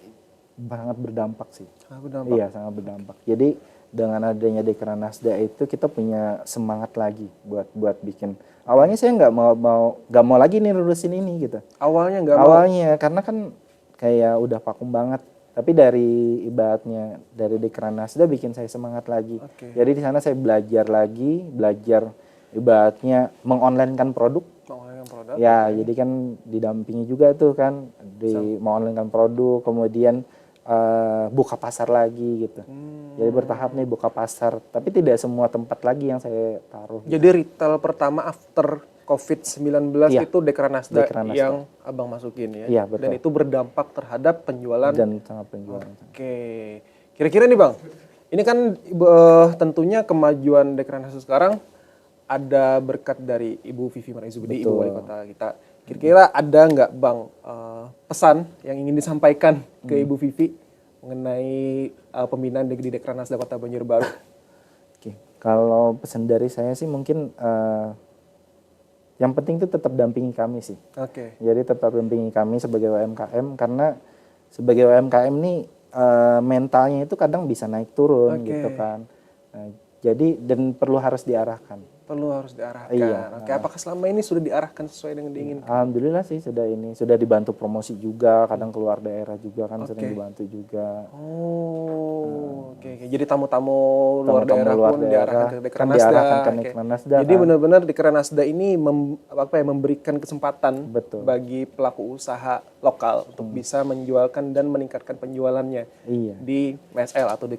sangat berdampak sih. Berdampak. Iya, sangat berdampak. Jadi dengan adanya Dekranasda itu kita punya semangat lagi buat bikin. Awalnya saya nggak mau lagi nih lurusin ini gitu. Awalnya nggak mau. Awalnya karena kan kayak udah vakum banget. Tapi dari ibaratnya dari Dekranasda bikin saya semangat lagi. Jadi di sana saya belajar ibaratnya mengonlinekan produk. Ya, jadi kan didampingi juga tuh kan mengonlinekan produk, kemudian buka pasar lagi gitu. Jadi bertahap nih buka pasar, tapi tidak semua tempat lagi yang saya taruh. Jadi retail pertama after COVID-19 itu Dekranasda yang Abang masukin ya. Iya, betul. Dan itu berdampak terhadap penjualan. Dan sangat penjualan. Oke. Kira-kira nih Bang, ini kan tentunya kemajuan Dekranasda sekarang ada berkat dari Ibu Vivi Marizubedi, Ibu Wali Kota kita. Kira-kira ada nggak Bang pesan yang ingin disampaikan ke Ibu Vivi mengenai pembinaan di Dekranasda Kota Banjarbaru? Oke, kalau pesan dari saya sih mungkin yang penting itu tetap dampingi kami sih. Oke. Jadi tetap dampingi kami sebagai UMKM, karena sebagai UMKM nih mentalnya itu kadang bisa naik turun gitu kan. Nah, jadi dan harus diarahkan. Iya. Oke, apakah selama ini sudah diarahkan sesuai dengan diinginkan? Alhamdulillah sih sudah dibantu promosi juga, kadang keluar daerah juga kan sering dibantu juga. Oke. Jadi tamu-tamu luar daerah pun diarahkan ke Dekranasda. Jadi benar-benar Dekranasda ini memberikan kesempatan bagi pelaku usaha lokal untuk bisa menjualkan dan meningkatkan penjualannya di MSL atau di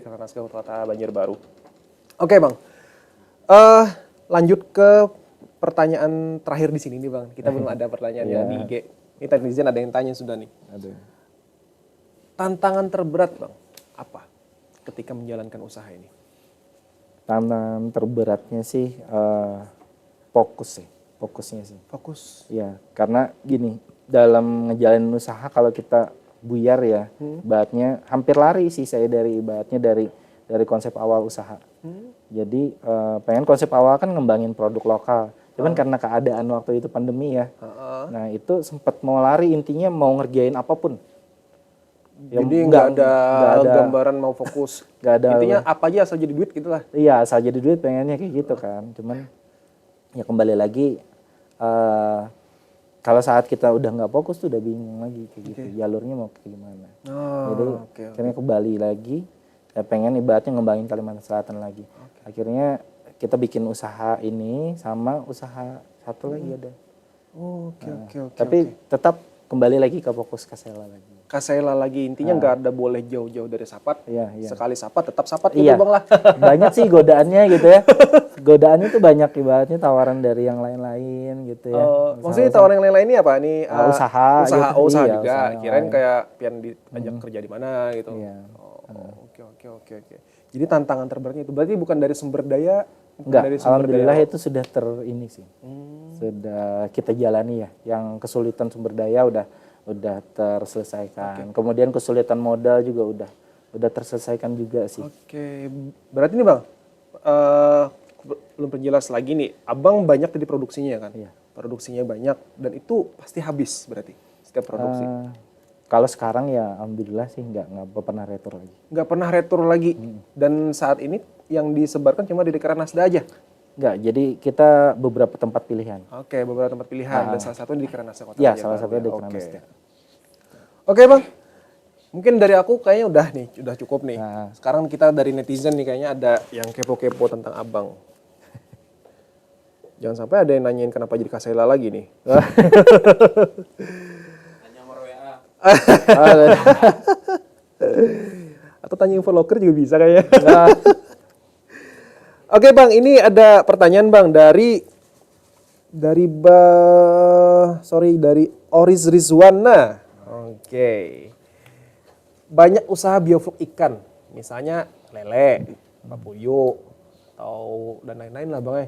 Dekranasda Kota Banjarbaru. Oke, Bang. Lanjut ke pertanyaan terakhir di sini nih Bang. Kita belum ada pertanyaan di IG. Ini netizen ada yang tanya sudah nih. Ada. Tantangan terberat Bang, apa ketika menjalankan usaha ini? Tantangan terberatnya sih fokusnya sih. Fokus. Ya, karena gini, dalam ngejalanin usaha kalau kita buyar ya, ibaratnya hampir lari sih saya dari konsep awal usaha. Jadi pengen konsep awal kan ngembangin produk lokal. Cuman karena keadaan waktu itu pandemi ya. Nah itu sempat mau lari, intinya mau ngerjain apapun. Jadi nggak ada gambaran mau fokus. Gak ada. Intinya apa aja asal jadi duit gitu lah. Iya, asal jadi duit pengennya kayak gitu kan. Cuman ya kembali lagi kalau saat kita udah nggak fokus tuh udah bingung lagi kayak gitu. Jalurnya mau kayak gimana. Jadi akhirnya kembali lagi. Ya pengen ibaratnya ngembangin Kalimantan Selatan lagi. Akhirnya kita bikin usaha ini sama usaha satu lagi ada. Oke. Tapi tetap kembali lagi ke fokus ke Sela lagi. Kasela lagi. Intinya nggak ada boleh jauh-jauh dari sapat. Iya, iya. Sekali sapat tetap sapat Iya. gitu Bang lah. Banyak sih godaannya gitu ya. Godaannya tuh banyak ibaratnya tawaran dari yang lain-lain gitu ya. Maksudnya tawaran yang lain-lain ini apa? Ini Usaha usaha, gitu. usaha Iya, juga. usaha yang Kirain lain. kayak pian diajak kerja di mana gitu. Iya. Oke. Jadi tantangan terberatnya itu berarti bukan dari sumber daya, bukan Enggak, dari sumber alhamdulillah daya. itu sudah ini sih. Sudah kita jalani ya. Yang kesulitan sumber daya udah terselesaikan. Kemudian kesulitan modal juga udah terselesaikan juga sih. Oke, berarti nih Bang, belum perjelas lagi nih, Abang banyak tadi produksinya kan? Iya. Produksinya banyak dan itu pasti habis berarti setiap produksi. Kalau sekarang ya alhamdulillah sih nggak pernah retur lagi. Nggak pernah retur lagi. Dan saat ini yang disebarkan cuma di Dekran Nasda aja. Nggak, jadi kita beberapa tempat pilihan. Oke, beberapa tempat pilihan dan salah satunya di Dekran Nasda Kota Iya, Banjarbaru salah satunya ya. di Oke. Kranasda. Oke Bang, mungkin dari aku kayaknya udah cukup nih. Nah. Sekarang kita dari netizen nih kayaknya ada yang kepo-kepo tentang Abang. Jangan sampai ada yang nanyain kenapa jadi Kasela lagi nih. Atau tanya info locker juga bisa kayaknya. Oke Bang, ini ada pertanyaan Bang dari Oris Rizwana. Oke. Banyak usaha bioflok ikan, misalnya lele, papuyu, atau dan lain-lain lah Bang.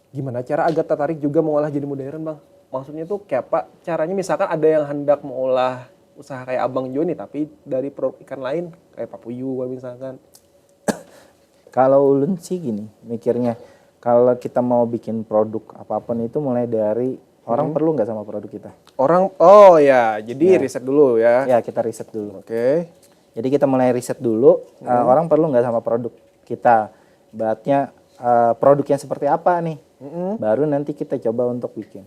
Gimana cara agar tertarik juga mengolah jadi modern Bang? Maksudnya tuh kayak apa caranya, misalkan ada yang hendak mengolah usaha kayak Abang Jo nih tapi dari produk ikan lain kayak papuyu misalkan. Kalau ulun sih gini mikirnya, kalau kita mau bikin produk apapun itu mulai dari orang perlu nggak sama produk kita. Orang, oh ya, jadi riset dulu ya. Ya kita riset dulu. Oke. Jadi kita mulai riset dulu, orang perlu nggak sama produk kita. Ibaratnya produknya seperti apa nih, baru nanti kita coba untuk bikin.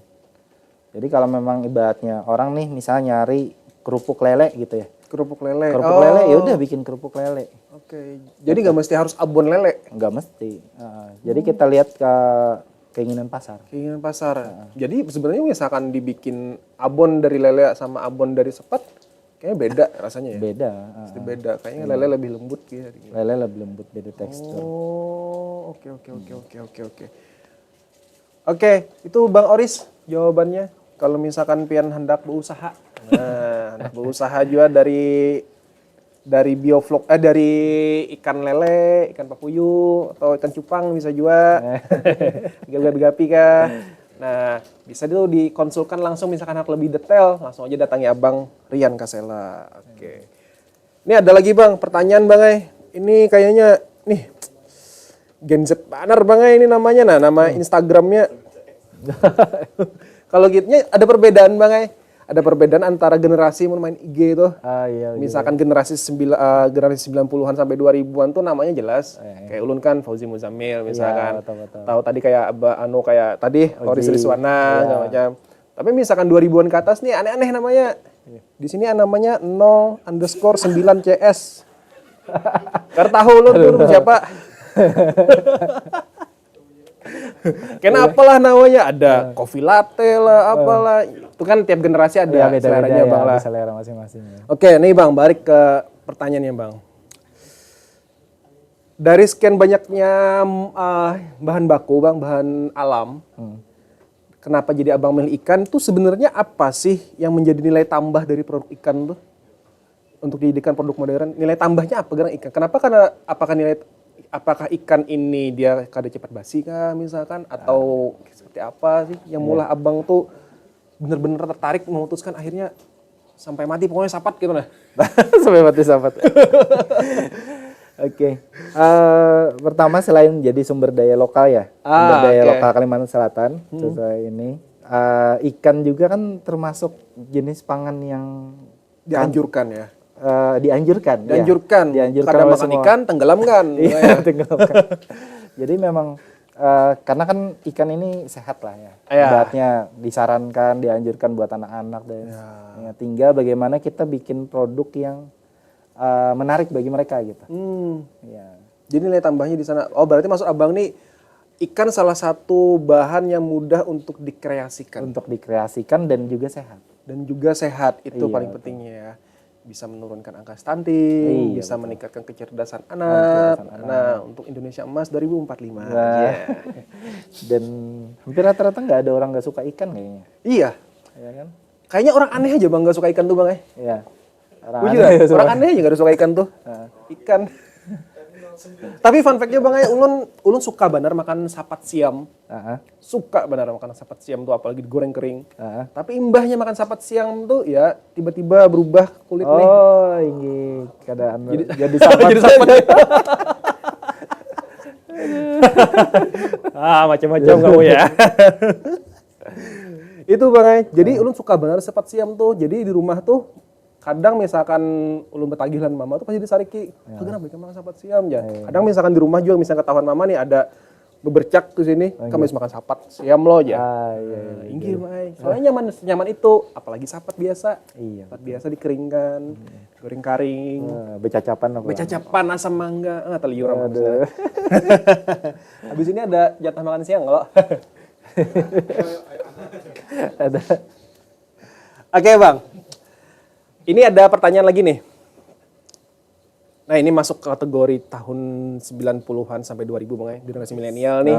Jadi kalau memang ibaratnya orang nih misalnya nyari kerupuk lele gitu ya. Kerupuk lele. Kerupuk lele ya udah bikin kerupuk lele. Oke. Jadi nggak mesti harus abon lele. Nggak mesti. Jadi kita lihat ke keinginan pasar. Keinginan pasar. Jadi sebenarnya misalkan dibikin abon dari lele sama abon dari sepat, kayaknya beda rasanya ya. Beda. Pasti beda. Kayaknya lele lebih lembut gitu. Lele lebih lembut, beda tekstur. Oh, oke. Oke, itu Bang Oris jawabannya. Kalau misalkan pian hendak berusaha, hendak berusaha juga dari bioflok, dari ikan lele, ikan papuyu, atau ikan cupang bisa juga, gapi-gapi kah. Nah, bisa dulu dikonsulkan langsung misalkan harus lebih detail, langsung aja datangi Abang Rian Kasela. Oke. Ini ada lagi Bang, pertanyaan Bang Ini kayaknya, nih, Gen Z Banner Bang ini namanya, nah nama Instagramnya. Kalau gitunya ada perbedaan Bang Ada perbedaan antara generasi main IG itu. Iya. Misalkan generasi 90-an sampai 2000-an tuh namanya jelas. Kayak ulun kan Fauzi Muzammil misalkan. Betul. Tahu tadi kayak kayak tadi Oris Rizwana segala macam. Tapi misalkan 2000-an ke atas nih aneh-aneh namanya. Di sini namanya 0_9CS. Karena tahu ulun tuh siapa? Kenapa lah namanya ada coffee latte lah apalah. Itu kan tiap generasi ada seleranya Bang lah. Selera masing-masing. Ya. Oke, nih Bang, balik ke pertanyaannya Bang. Dari sekian banyaknya bahan baku Bang, bahan alam, kenapa jadi Abang milih ikan tuh sebenarnya apa sih yang menjadi nilai tambah dari produk ikan tuh? Untuk dijadikan produk modern, nilai tambahnya apa gerang ikan? Kenapa? Karena apakah ikan ini dia kada cepat basi kah misalkan? Atau seperti apa sih yang mulai Abang tuh bener-bener tertarik memutuskan akhirnya sampai mati pokoknya sapat gitu nah. Sampai mati sapat. Oke. Pertama selain jadi sumber daya lokal ya, sumber daya lokal Kalimantan Selatan, sesuai ini. Ikan juga kan termasuk jenis pangan yang dianjurkan ya. Dianjurkan. Kada makan ikan, tenggelamkan. Iya, tenggelamkan. Jadi memang karena kan ikan ini sehat lah ya. Ibaratnya disarankan, dianjurkan buat anak-anak dan ya, tinggal bagaimana kita bikin produk yang menarik bagi mereka gitu. Ya. Jadi nilai tambahnya di sana. Oh, berarti maksud Abang nih ikan salah satu bahan yang mudah untuk dikreasikan. Untuk dikreasikan dan juga sehat. Dan juga sehat itu paling pentingnya ya. bisa menurunkan angka stunting, bisa meningkatkan kecerdasan anak. Nah, untuk Indonesia Emas 2045. Nah, dan hampir rata-rata nggak ada orang nggak suka ikan kayaknya. Iya. Ya kan? Kayaknya orang aneh aja Bang nggak suka ikan tuh Bang ya. Iya. Orang aneh aja nggak suka ikan tuh. Ikan. Tapi fun fact-nya Bang ya, ulun suka benar makan sapat siam. Suka benar makan sapat siam tuh apalagi digoreng kering. Tapi imbahnya makan sapat siam tuh ya tiba-tiba berubah kulit nih. Oh, ini keadaan jadi sapat. Jadi sapat. Macam-macam kamu ya. Itu Bang ya. Jadi ulun suka benar sapat siam tuh. Jadi di rumah tuh kadang misalkan ulun betagilan mama tuh pasti disariki, kagak bikin makan sapat siam ya. Kadang misalkan di rumah juga misalkan ketahuan mama nih ada bebercak tuh sini, kamu bisa makan sapat siam lo aja. Inggih Mai. Soalnya nyaman itu, apalagi sapat biasa. Iya. Sapat biasa dikeringkan, goreng karing. Becacapan apa? Becacapan asam mangga, teliur sama maksudnya. Habis ini ada jatah makan siang kalau. Ada. Oke Bang. Ini ada pertanyaan lagi nih. Nah ini masuk kategori tahun 90-an sampai 2000 Bang ya, generasi milenial nih.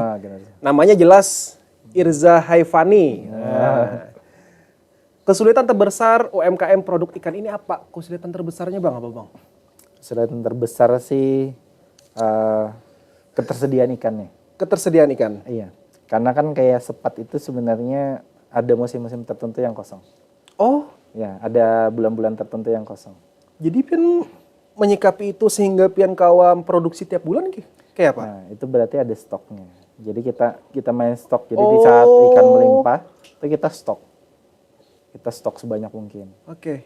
Namanya jelas Irza Haifani. Kesulitan terbesar UMKM produk ikan ini apa? Kesulitan terbesarnya Bang apa Bang? Kesulitan terbesar sih ketersediaan ikannya. Ketersediaan ikan? Iya. Karena kan kayak sepat itu sebenarnya ada musim-musim tertentu yang kosong. Oh? Ya, ada bulan-bulan tertentu yang kosong. Jadi pian menyikapi itu sehingga pian kawam produksi tiap bulan kayak apa? Nah, itu berarti ada stoknya. Jadi kita main stok. Jadi di saat ikan melimpah, itu kita stok. Kita stok sebanyak mungkin. Oke.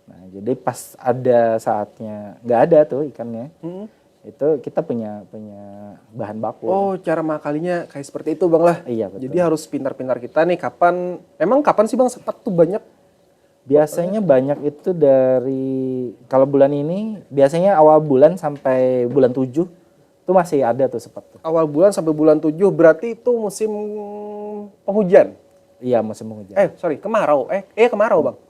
Nah, jadi pas ada saatnya nggak ada tuh ikannya, itu kita punya bahan baku. Oh, cara mengakalinya kayak seperti itu Bang lah. Iya, betul. Jadi harus pintar-pintar kita nih kapan sih Bang sepat tuh banyak? Biasanya banyak itu dari, kalau bulan ini, biasanya awal bulan sampai bulan 7, itu masih ada tuh sepat tuh. Awal bulan sampai bulan 7 berarti itu musim penghujan? Iya, musim penghujan. Kemarau. Kemarau Bang.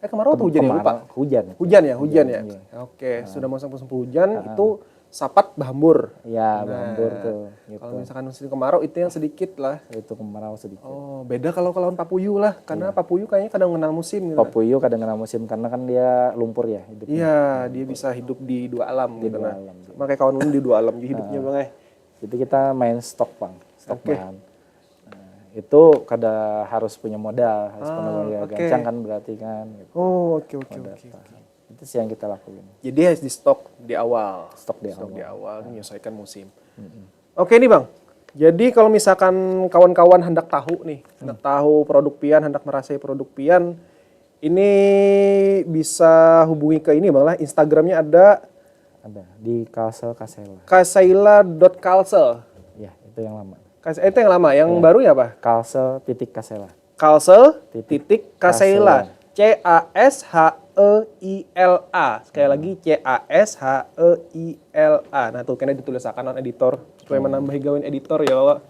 Kemarau atau hujan ya? Lupa. Hujan. Hujan ya? Iya. Oke, sudah musim penghujan itu sapat bahambur. Iya, bahambur tuh. Gitu. Kalau misalkan musim kemarau itu yang sedikit lah. Itu kemarau sedikit. Oh, beda kalau lawan papuyu lah. Karena papuyu kayaknya kadang kenal musim gitu. Papuyu kadang kenal musim karena kan dia lumpur ya hidupnya. Iya, dia bisa hidup di dua alam Di gitu dua nah. alam. Sama kayak kawan di dua alam juga hidupnya Bang ya. Jadi kita main stok Bang, stok bahan. Nah, itu kada harus punya modal, harus punya modal gancang kan berarti kan. Gitu. Oh, oke. Itu sih yang kita lakuin. Jadi harus di stok di awal. Stok di awal menyesuaikan musim. Oke nih Bang. Jadi kalau misalkan kawan-kawan hendak tahu nih, hendak tahu produk pian, hendak merasai produk pian, ini bisa hubungi ke ini Bang lah. Instagramnya ada di Kalsel Kasela. kasaila.kalsel. Ya, itu yang lama. Itu yang lama, yang baru ya apa? Kalsel.kasela. Kalsel.kasela. CASHEILA. Sekali lagi CASHEILA. Nah tuh kena ditulisakan non editor supaya menambah gawain editor ya Allah.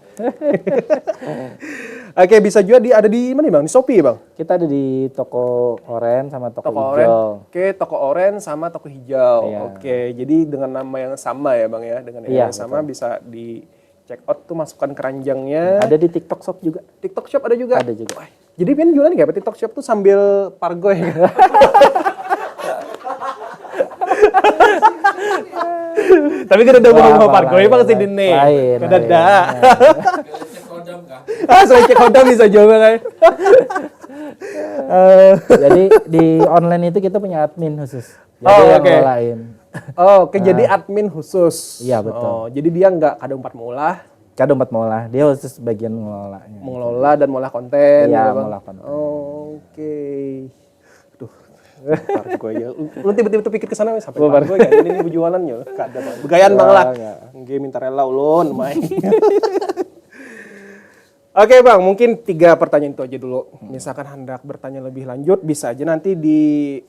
Oke, bisa juga ada di mana Bang? Di Shopee Bang? Kita ada di toko oren sama toko hijau. Oren. Oke, toko oren sama toko hijau. Iya. Oke, jadi dengan nama yang sama ya Bang ya. Dengan nama yang sama bisa di check out tuh, masukkan keranjangnya. Ada di TikTok Shop juga. TikTok Shop ada juga? Ada juga. Wah, jadi pian jualan kayak apa TikTok Shop tuh sambil pargoy. Tapi kan udah mau pargoy Bang sih nih. Kan ada. Saya cek kodam bisa coba kan. Jadi di online itu kita punya admin khusus. Jadi yang ngelain. Oke, jadi admin khusus. Iya, betul. Oh, jadi dia nggak kada umpat mengolah. Kada umpat mengolah, dia khusus bagian mengelolanya. Mengelola dan mengolah konten. Iya, gitu, Bang. mengolah konten. Oke. Aduh. Pargoy ya. Lu tiba-tiba pikir ke sana sampai pargoy kan ini berjualannya. Kada Bang. Begayaan Bang lah. Nggih minta rela ulun main. Oke Bang, mungkin 3 pertanyaan itu aja dulu. Misalkan hendak bertanya lebih lanjut, bisa aja nanti di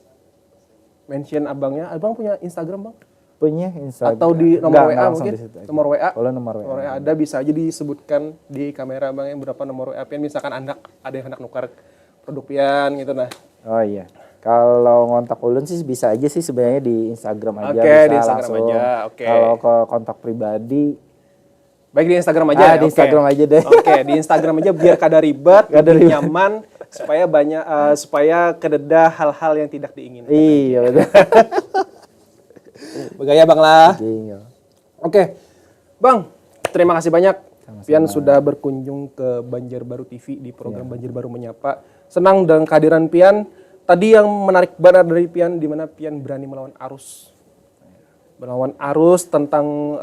mention abangnya. Abang punya Instagram Bang? Punya Instagram. Atau di nomor WA mungkin? Nomor WA? Kalau nomor WA. Nomor WA ada, bisa aja disebutkan di kamera Bang yang berapa nomor WA pian. Misalkan ada yang hendak nukar produk pian gitu nah. Oh iya. Kalau ngontak ulun sih bisa aja sih sebenarnya di Instagram aja, Oke, bisa di Instagram langsung. aja, oke. Kalau ke kontak pribadi, Baik di Instagram aja ya. di Oke. Instagram aja deh. Oke, di Instagram aja biar kada ribet, Kada lebih ribet. nyaman supaya banyak supaya kededa hal-hal yang tidak diinginkan. Iya betul. Begaya Bang lah. Iya. Oke. Bang, terima kasih banyak. Pian sudah berkunjung ke Banjarbaru TV di program Banjarbaru Menyapa. Senang dengan kehadiran Pian. Tadi yang menarik banget dari Pian di mana Pian berani melawan arus. Melawan arus tentang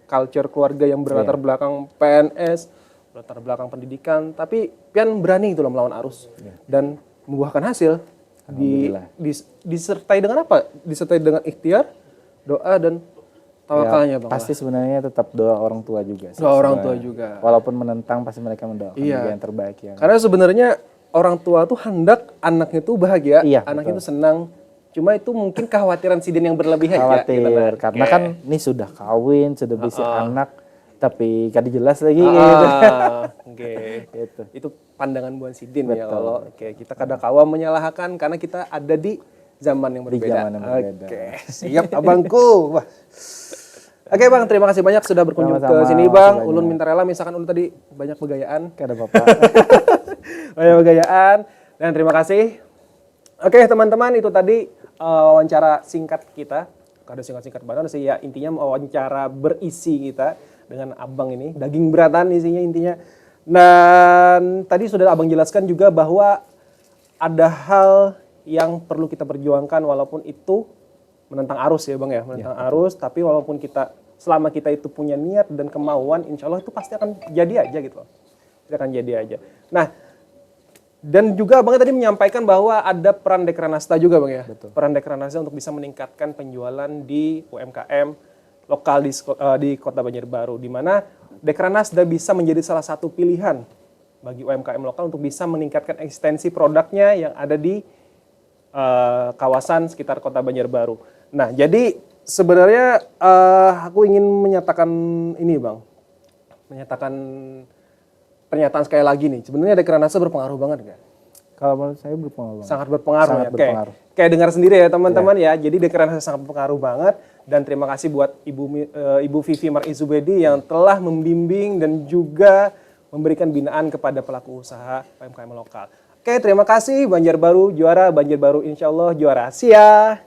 culture keluarga yang berlatar belakang PNS, berlatar belakang pendidikan, tapi Pian berani itu loh melawan arus dan membuahkan hasil. Disertai dengan apa? Disertai dengan ikhtiar, doa dan tawakalnya Bang. Pasti sebenarnya tetap doa orang tua juga sih. Doa orang tua juga. Walaupun menentang pasti mereka mendoakan juga yang terbaik ya. Karena sebenarnya orang tua tuh hendak anaknya tuh bahagia, Iya, anaknya tuh senang. Cuma itu mungkin kekhawatiran Sidin yang berlebihan Khawatir ya. karena kan ini sudah kawin, sudah bisa anak, tapi kada jelas lagi gitu. Oke. Gitu. Itu pandangan Buan Sidin ya kalau kita kada kawa menyalahkan karena kita ada di zaman yang berbeda. zaman yang berbeda. Oke, siap abangku. Wah. Oke Bang, terima kasih banyak sudah berkunjung ke Sama-sama, sini Bang. makasih Ulun minta rela misalkan ulun tadi banyak begayaan. Kada apa-apa. Banyak begayaan dan terima kasih. Oke teman-teman, itu tadi wawancara singkat kita. Kada singkat-singkat banget sih ya, intinya wawancara berisi kita dengan Abang ini, daging beratan isinya intinya. Dan tadi sudah Abang jelaskan juga bahwa ada hal yang perlu kita perjuangkan walaupun itu menentang arus ya Bang ya, menentang arus, tapi walaupun kita selama kita itu punya niat dan kemauan, insya Allah itu pasti akan jadi aja gitu loh. Pasti akan jadi aja. Nah, dan juga Bang tadi menyampaikan bahwa ada peran Dekranasda juga Bang ya. Betul. Peran Dekranasda untuk bisa meningkatkan penjualan di UMKM lokal di Kota Banjarbaru, di mana Dekranasda bisa menjadi salah satu pilihan bagi UMKM lokal untuk bisa meningkatkan eksistensi produknya yang ada di kawasan sekitar Kota Banjarbaru. Nah, jadi sebenarnya aku ingin menyatakan ini Bang, menyatakan pernyataan sekali lagi nih. Sebenarnya Dekranasda berpengaruh banget nggak? Kalau menurut saya berpengaruh banget. Sangat berpengaruh Sangat ya. berpengaruh. Kayak dengar sendiri ya teman-teman ya. Jadi Dekranasda sangat berpengaruh banget. Dan terima kasih buat Ibu Vivi Marizubedi yang telah membimbing dan juga memberikan binaan kepada pelaku usaha UMKM lokal. Oke, terima kasih. Banjarbaru juara, Banjarbaru insya Allah juara. See ya.